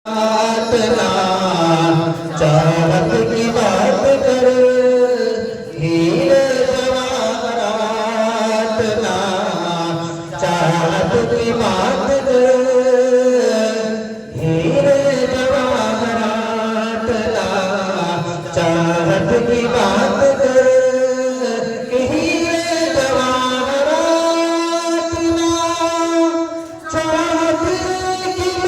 ना चाहत की बात कर हीरे जवाहरात ना चाहत की बात कर हीरे जवाहरात ना चाहत की बात कर हीरे जवाहरात ना चाहत की बात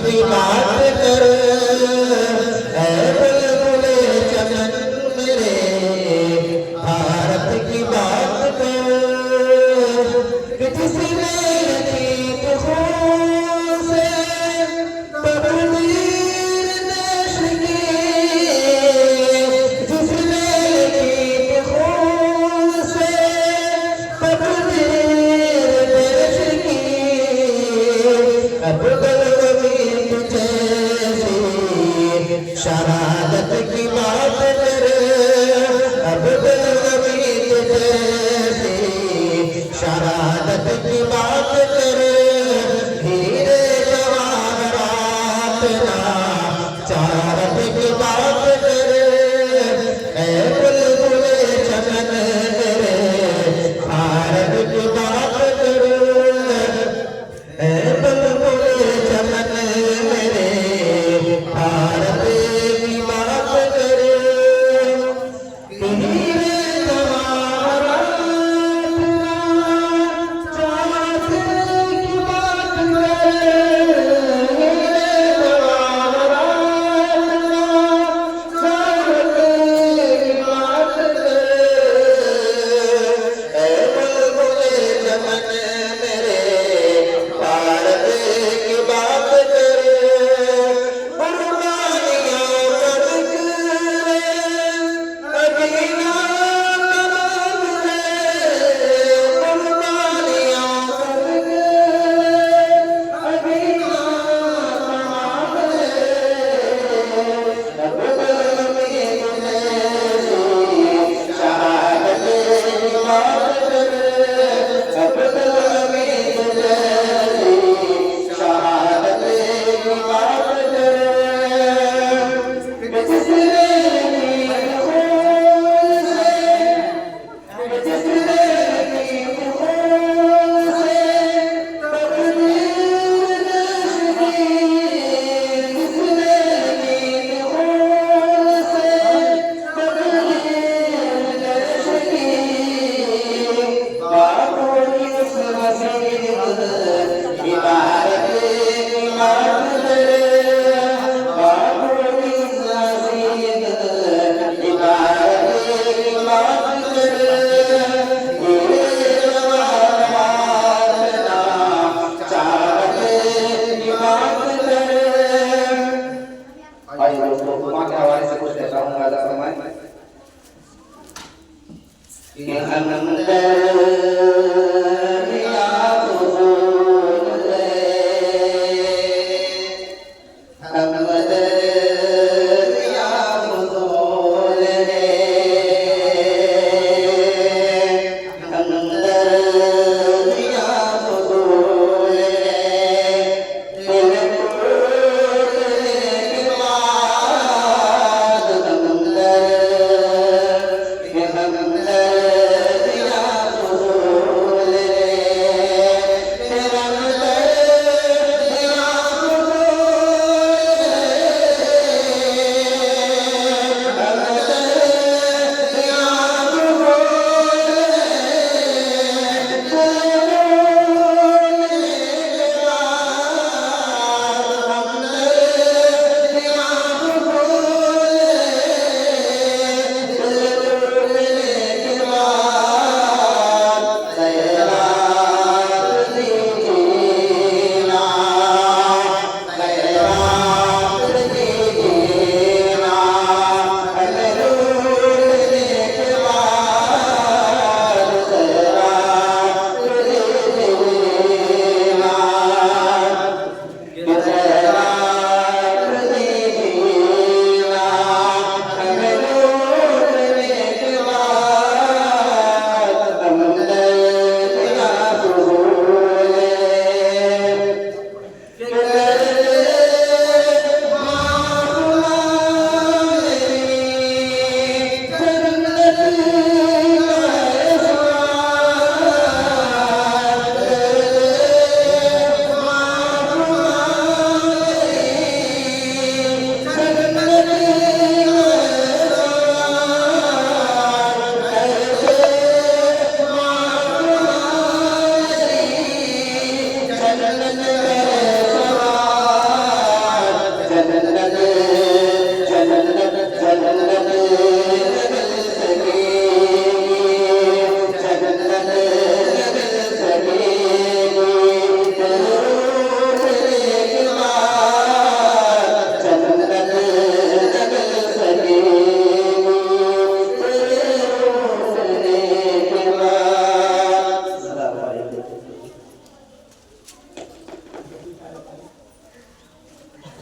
की बात कर ऐ बुलबुले चमन मेरे भारत की बात कर कि जिसने यतीम खून से तकदीर देश की जिसने यतीम खून से तकदीर देश की अब शहादत की बात कर अब अमीर जैसी शहादत की बात कर हीरे जवाहरात ना चाहत की बात कर ऐ बुलबुले चमन मेरे भारत की बात कर ऐ बुलबुले चमन मेरे भारत Muhammad